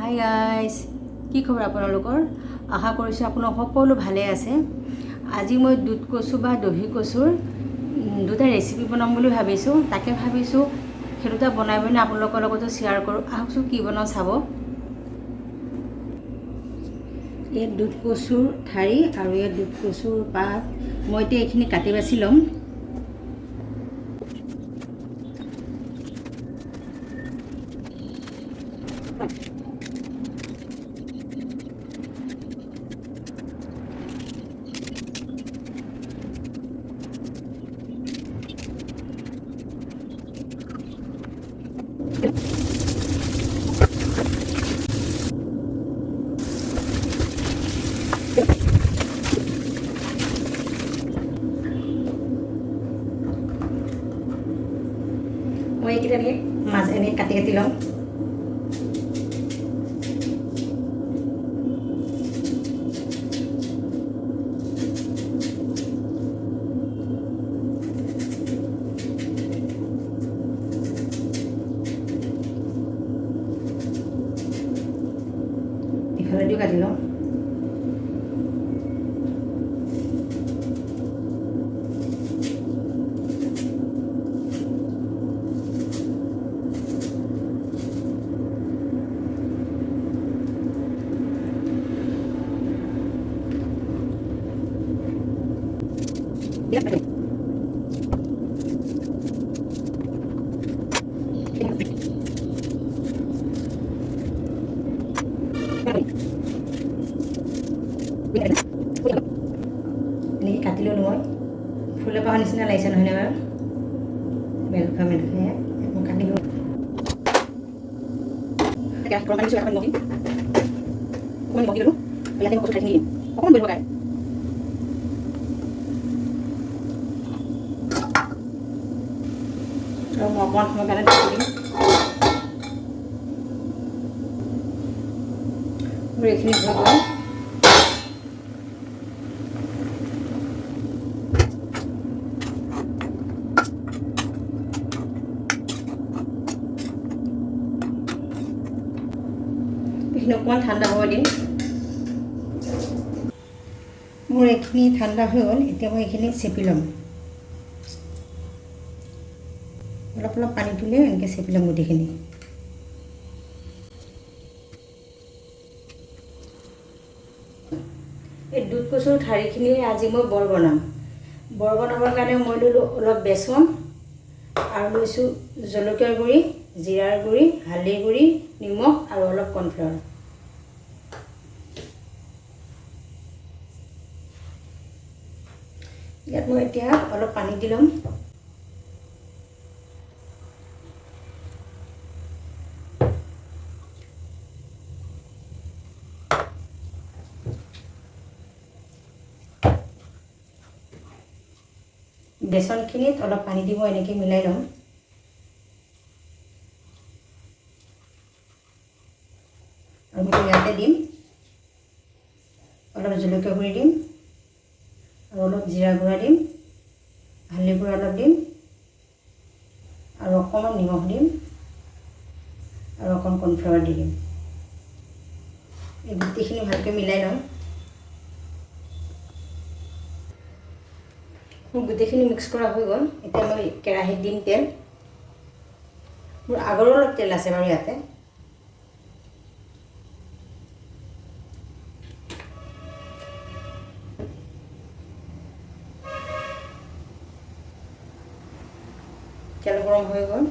Hi guys, কি খবৰ আপোনালোকৰ? আশা কৰিছোঁ আপোনালোক সকলো ভালে আছে। আজি মই দুধ কচু বা দহি কচুৰ দুটা ৰেচিপি বনাম বুলি ভাবিছোঁ। তাকে ভাবিছোঁ সেই দুটা বনাই আপোনালোকৰ লগতো শ্বেয়াৰ কৰোঁ। আহকচোন কি বনাওঁ চাব। ইয়াত দুধ কচুৰ ঠাৰি আৰু ইয়াত দুধ কচুৰ পাত। মই এতিয়া এইখিনি কাটি বাছি ল'ম। মই এইকেইটা মাছ এনেকৈ কাটি কাটি ল'ম। ইফালেদিও কাটি লওঁ। এনেকৈ কাটি ল'লোঁ মই। ফুলে পাহাৰ নিচিনা লাগিছে নহয়নে বাৰু? মেলখা মেলখাই মই কাটি লওঁ। অকণমান বহি ল'লোঁ। ইয়াতে মই কচু ঠাৰিখিনি দিম। অকণমান বহিব পাৰে। আৰু মই অকণমান সময় কাৰণে ঢাকি দিম। মোৰ এইখিনি হৈ গ'ল। এইখিনি অকণমান ঠাণ্ডা হ'ব দিম। মোৰ এইখিনি ঠাণ্ডা হৈ গ'ল। এতিয়া মই এইখিনি চেপি ল'ম। অলপ অলপ পানী তুলি এনেকৈ চেপি ল'ম গোটেইখিনি। এই দুধ কচুৰ ঠাৰিখিনি আজি মই বৰ বনাম। বৰ বনাবৰ কাৰণে মই ল'লোঁ অলপ বেচন আৰু লৈছোঁ জলকীয়াৰ গুড়ি, জিৰাৰ গুড়ি, হালধিৰ গুড়ি, নিমখ আৰু অলপ কৰ্ণফ্লাৱাৰ। ইয়াত মই এতিয়া অলপ পানী দি ল'ম। বেচনখিনিত অলপ পানী দি মই এনেকৈ মিলাই ল'ম। আৰু মই ইয়াতে দিম অলপ জলকীয়া গুড়ি দিম আৰু অলপ জিৰা গুড়া দিম, হালধি গুড়া অলপ দিম আৰু অকণমান নিমখ দিম আৰু অকণ কৰ্ণফ্লাৱাৰ দি দিম। এই গোটেইখিনি ভালকৈ মিলাই ল'ম। মোৰ গোটেইখিনি মিক্স কৰা হৈ গ'ল। এতিয়া মই কেৰাহীত দিম তেল। মোৰ আগৰো অলপ তেল আছে বাৰু ইয়াতে। তেল গৰম হৈ গ'ল।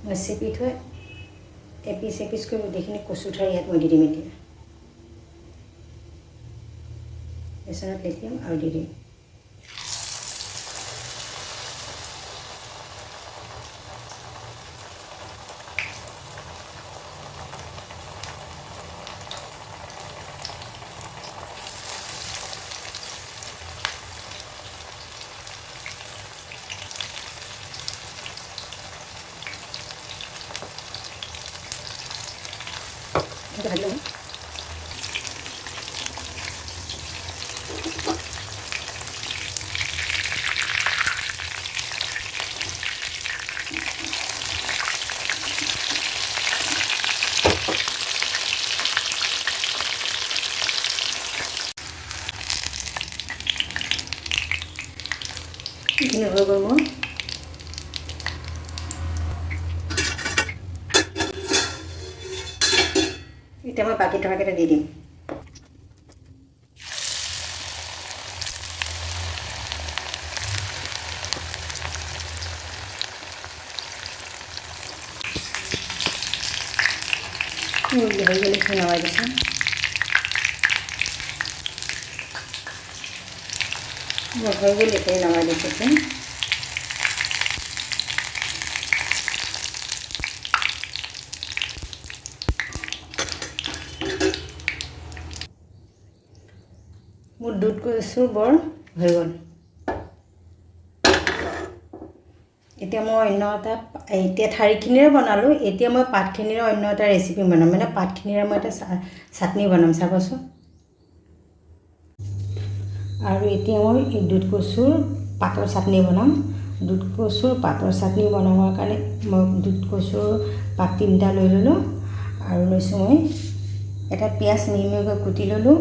মই চেপি থৈ এপিচ এপিচকৈ গোটেইখিনি কচু ঠাৰি ইয়াত মই দি দিম। এতিয়া বেচনত লেটিয়াম আৰু দি দিম। ভাজি ল'ম। এইখিনি হৈ গ'ল মোৰ। এতিয়া মই বাকী টকাকেইটা দি দিম। হৈ গ'লে নমাই দিছোঁ। হৈ গ'ল এতিয়া নমাই দিছোঁ। মোৰ দুধ কচু বৰ হৈ গ'ল। এতিয়া মই অন্য এটা, এতিয়া ঠাৰিখিনিৰে বনালোঁ, এতিয়া মই পাতখিনিৰে অন্য এটা ৰেচিপি বনাম, মানে পাতখিনিৰে মই এটা চাটনি বনাম, চাবচোন। আৰু এতিয়া মই এই দুধ কচুৰ পাতৰ চাটনি বনাম। দুধ কচুৰ পাতৰ চাটনি বনাবৰ কাৰণে মই দুধ কচুৰ পাত 3টা লৈ ল'লোঁ, আৰু লৈছোঁ মই এটা পিঁয়াজ মিহি মিহিকৈ কুটি ল'লোঁ,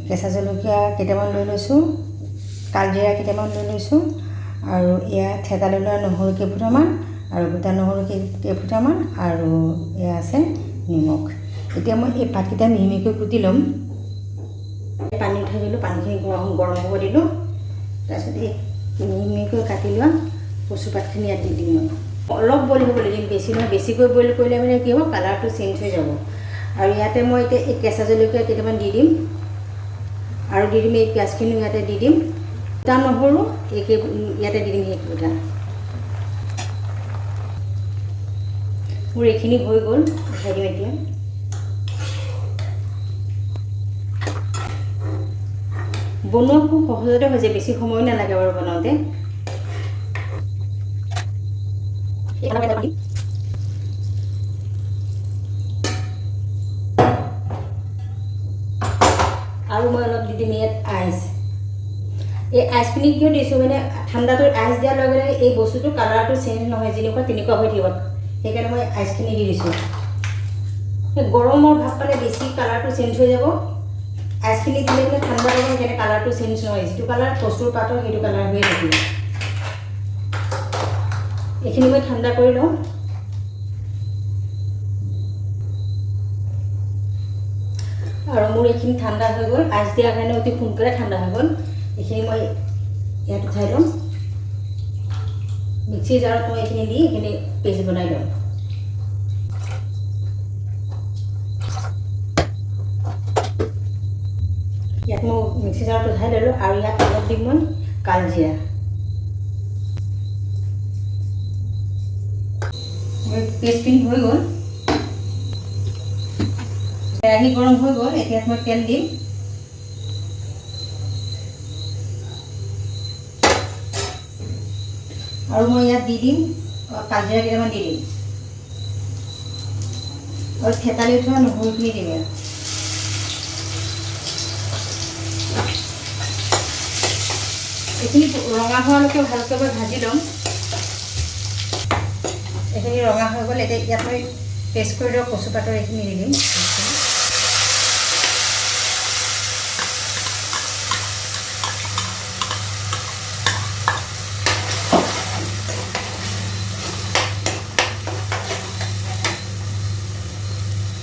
কেঁচা জলকীয়া কেইটামান লৈ লৈছোঁ, কালজিৰা কেইটামান লৈ লৈছোঁ, আৰু এয়া থেতা লোৱা নহৰু কেইফুটামান, আৰু গোটা নহৰু কেইফুটামান, আৰু এয়া আছে নিমখ। এতিয়া মই এই পাতকেইটা মিহি মিহিকৈ কুটি ল'ম। পানী উঠাই দিলোঁ, পানীখিনি গৰম হ'ব দিলোঁ। তাৰপিছত এই মিহি মিহিকৈ কাটি লোৱা কচু পাতখিনি ইয়াত দি দিম। অলপ বইল হ'বলৈ দিম, বেছি নহয়। বেছিকৈ বইল কৰিলে মানে কি হ'ব, কালাৰটো চেঞ্জ হৈ যাব। আৰু ইয়াতে মই এতিয়া এই কেঁচা জলকীয়া কেইটামান দি দিম, আৰু দি দিম এই পিঁয়াজখিনিও ইয়াতে দি দিম, গোটা নহৰু ইয়াতে দি দিম সেইকেইটা। মোৰ এইখিনি হৈ গ'ল, উঠাই দিম এতিয়া। বনোৱা খুব সহজতে হৈ যায়, বেছি সময় নালাগে বাৰু বনাওঁতে। আৰু মই অলপ দি দিম ইয়াত আইচ। এই আইচখিনি কিয় দিছোঁ, মানে ঠাণ্ডাটো আইচ দিয়াৰ লগে লগে এই বস্তুটো কালাৰটো চেঞ্জ নহয়, যেনেকুৱা তেনেকুৱা হৈ থাকিব। সেইকাৰণে মই আইচখিনি দি দিছোঁ। গৰমৰ ভাত পালে বেছি কালাৰটো চেঞ্জ হৈ যাব। আইচখিনি দিলে মানে ঠাণ্ডা হ'ব, সেইকাৰণে কালাৰটো চেঞ্জ নহয়। যিটো কালাৰ কচুৰ পাতৰ সেইটো কালাৰ হৈ থাকিব। এইখিনি মই ঠাণ্ডা কৰি লওঁ। আৰু মোৰ এইখিনি ঠাণ্ডা হৈ গ'ল, আইচ দিয়াৰ কাৰণে অতি সোনকালে ঠাণ্ডা হৈ গ'ল। এইখিনি মই ইয়াত উঠাই ল'ম। মিক্সিৰ জাৰত মই এইখিনি দি এইখিনি পেষ্ট বনাই লওঁ। ইয়াত মই মিক্সি জাৰত উঠাই ল'লোঁ, আৰু ইয়াত অলপ দিম মই কালজিৰা। পেষ্টখিনি হৈ গ'ল। কেৰাহী গৰম হৈ গ'ল, এতিয়া মই তেল দিম। আৰু মই ইয়াত দি দিম কালজিৰা কেইটামান দি দিম, আৰু থেতালি উঠোৱা নহৰুখিনি দিম ইয়াত। এইখিনি ৰঙা হোৱালৈকে ভালকৈ মই ভাজি ল'ম। এইখিনি ৰঙা হৈ গ'ল, এতিয়া ইয়াত মই পেষ্ট কৰি লোৱা কচু পাতৰ এইখিনি দি দিম।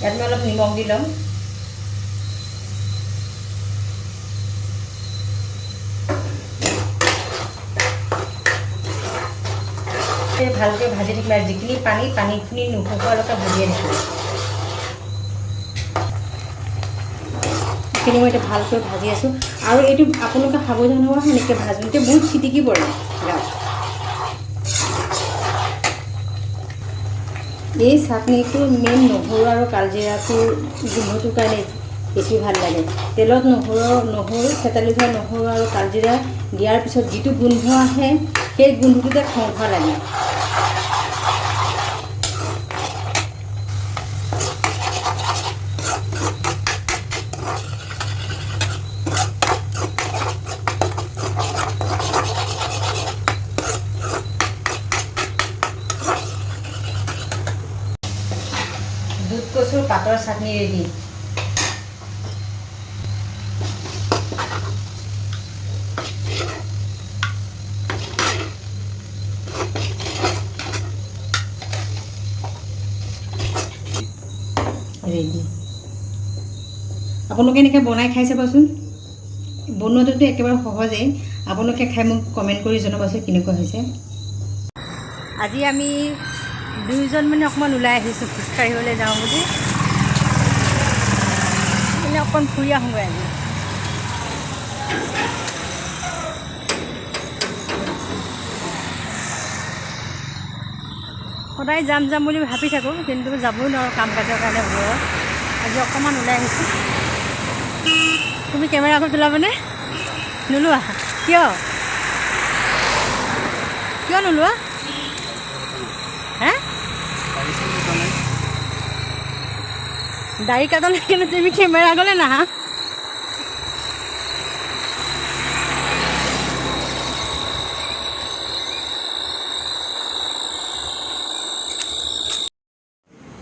ইয়াত মই অলপ নিমখ দি ল'ম। ভালকৈ ভাজি থাকিম, আৰু যিখিনি পানীখিনি নুশুকোৱালৈকে ভাজিয়ে থাকিম। এইখিনি মই এতিয়া ভালকৈ ভাজি আছোঁ। আৰু এইটো আপোনালোকে সাৱধান হ'ব, সেনেকৈ ভাজোঁতে বহুত ছিটিকি পৰে গাত। এই চাটনিটো মেইন নহৰু আৰু কালজিৰাটোৰ গোন্ধটোৰ কাৰণে বেছি ভাল লাগে। তেলত নহৰু থেতালি থোৱা নহৰু আৰু কালজিৰা দিয়াৰ পিছত যিটো গোন্ধ আহে, সেই গোন্ধটোতে খাওঁ খাওঁ লাগে। দুধ কচুৰ পাতৰ চাটনি ৰেডি। আপোনালোকে এনেকৈ বনাই খাই চাবচোন। বনোৱাটোতো একেবাৰে সহজেই। আপোনালোকে খাই মোক কমেণ্ট কৰি জনাবচোন কেনেকুৱা হৈছে। আজি আমি দুয়োজন মানে অকণমান ওলাই আহিছোঁ খোজকাঢ়িবলৈ যাওঁ বুলি। মানে অকণ ফুৰি আহোঁগৈ আজি। সদায় যাম বুলি ভাবি থাকোঁ, কিন্তু যাবই নোৱাৰোঁ কাম কাজৰ কাৰণে ঘৰত। আজি অকণমান ওলাই আহিছোঁ। তুমি কেমেৰা আকৌ তোলাবানে? নোলোৱা কিয়? কিয় নোলোৱা? হে দাড়ি কাটলে কিন্তু তুমি কেমেৰা গ'লে নাহা।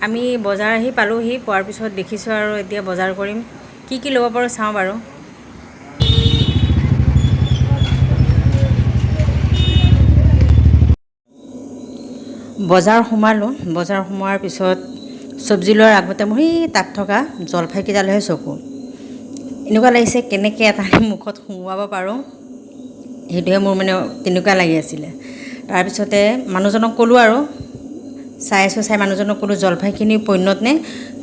আমি বজাৰ আহি পালোঁহি। পোৱাৰ পিছত দেখিছোঁ আৰু এতিয়া বজাৰ কৰিম। কি ল'ব পাৰোঁ চাওঁ বাৰু। বজাৰ সোমালোঁ। বজাৰ সোমোৱাৰ পিছত চব্জি লোৱাৰ আগতে মই তাত থকা জলফাইকেইটালৈহে চকু। এনেকুৱা লাগিছে কেনেকৈ এটা মুখত সোমোৱাব পাৰোঁ, সেইটোহে মোৰ মানে তেনেকুৱা লাগি আছিলে। তাৰপিছতে মানুহজনক ক'লোঁ আৰু চাই মানুহজনক ক'লোঁ জলফাইখিনি পৈণত নে?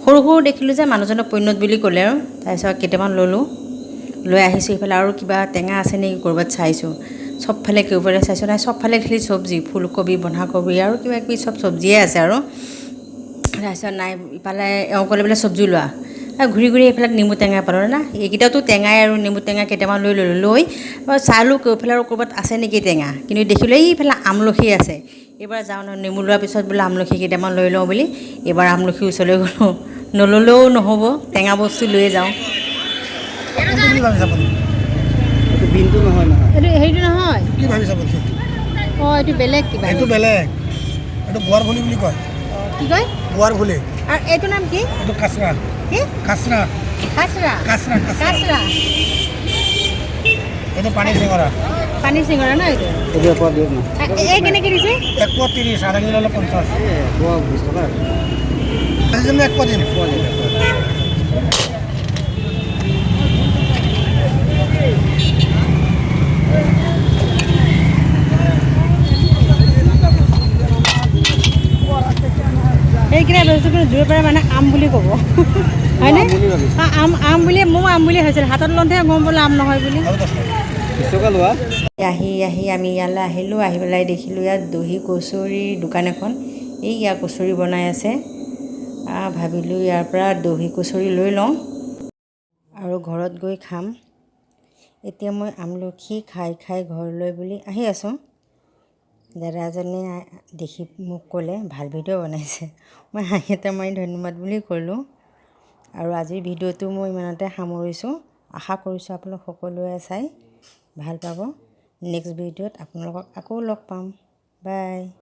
সৰু দেখিলোঁ যে মানুহজনক পৈণত বুলি ক'লে আৰু। তাৰপিছত কেইটামান ল'লোঁ, লৈ আহিছোঁ। এইফালে আৰু কিবা টেঙা আছে নেকি ক'ৰবাত চাইছোঁ। চবফালে কেউবাৰে চাইছোঁ, নাই চবফালে খালি চব্জি, ফুলকবি, বন্ধাকবি আৰু কিবা কিবি চব চব্জিয়ে আছে আৰু। তাৰপিছত নাই ইফালে এওঁ ক'লে বোলে চব্জি লোৱা। ঘূৰি এইফালে নেমু টেঙা পালোঁ না। এইকেইটাতো টেঙাই আৰু নেমু টেঙা কেইটামান লৈ ল'লোঁ। লৈ চালোঁ কেউফালে আৰু ক'ৰবাত আছে নেকি টেঙা, কিন্তু দেখিলোঁ এইফালে আমলখি আছে। এইবাৰ যাওঁ নেমু লোৱাৰ পিছত বোলে আমলখি কেইটামান লৈ লওঁ বুলি এইবাৰ আমলখিৰ ওচৰলৈ গ'লোঁ। নল'লেও নহ'ব, টেঙা বস্তু লৈয়ে যাওঁ। বিনটো নহয় এইটো হেৰিটো নহয়। কি ভাবিছা বলছি? অঁ এইটো বেলেগ কিবা। এইটো বেলেগ, এইটো গোৱাৰ ভুলি বুলি কয়। কি কয়? গোৱাৰ ভুলি। আৰু এইটো নাম কি? এইটো কাচৰা। কি? কাচৰা। কাচৰা। কাচৰা কাচৰা। এইটো পানীৰ চিঙৰা। পানীৰ চিঙৰা ন এইটো? এইটো এপোৱা দিয়ক না। এই কেনেকৈ দিছে? এপোৱা 30, আধা কিলো হ'লে 50। এপোৱা 20 টকা। আজিকালি এপোৱা দিম। সেইকেইটা বস্তুটো জোৰ পাৰে মানে আম বুলি ক'ব, হয়নে? আম বুলি ময়ো আম বুলি ভাবিছিলোঁ। হাতত লওঁতেহে গম পালোঁ আম নহয় বুলি। আহি আমি ইয়ালৈ আহিলোঁ। আহি পেলাই দেখিলোঁ ইয়াত দহি কচুৰিৰ দোকান এখন। এই ইয়াৰ কচুৰি বনাই আছে। ভাবিলোঁ ইয়াৰ পৰা দহি কচুৰি লৈ লওঁ আৰু ঘৰত গৈ খাম। এতিয়া মই আমলখি খাই ঘৰলৈ বুলি আহি আছোঁ। দাদাজনে দেখি মোক ক'লে ভাল ভিডিঅ' বনাইছে। মই হাঁহি এটা মাৰি ধন্যবাদ বুলি ক'লোঁ। আৰু আজিৰ ভিডিঅ'টো মই ইমানতে সামৰিছোঁ। আশা কৰিছোঁ আপোনালোক সকলোৱে চাই ভাল পাব। নেক্সট ভিডিঅ'ত আপোনালোকক আকৌ লগ পাম। বাই।